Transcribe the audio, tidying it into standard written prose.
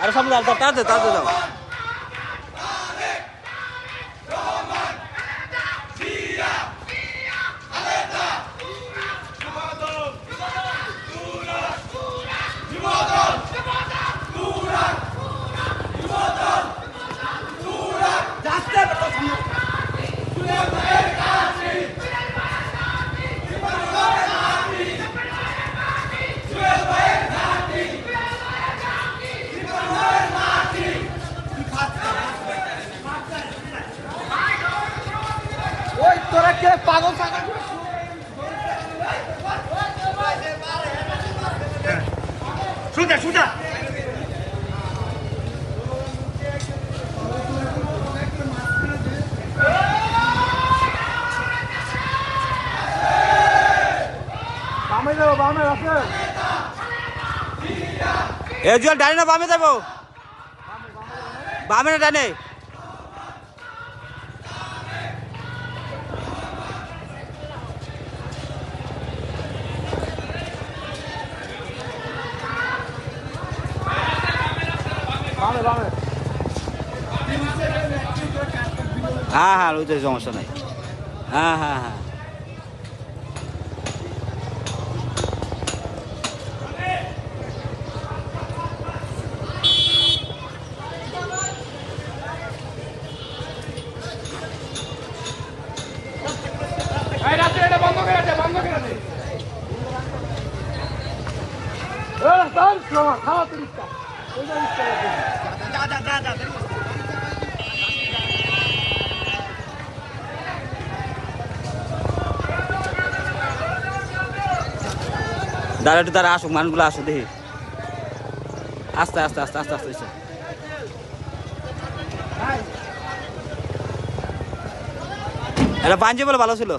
আরে সামনে তাড়াতাড়ি যাও। তোরা কে পাগল পাগল সোজা সোজা বামে যাবো বামে আছে এ জুয়াল ডানে না বামে যাবো? বামে না ডানে? বামে বামে হ্যাঁ ওইটাই সমস্যা নাই। হ্যাঁ বন্ধ করে দে খাওয়া তুরিস্তা দাঁড়া একটু দাঁড়া, আসুক মানুষগুলো আসুক দেখি। আস্তে এটা পাঞ্জি বলে ভালো ছিল।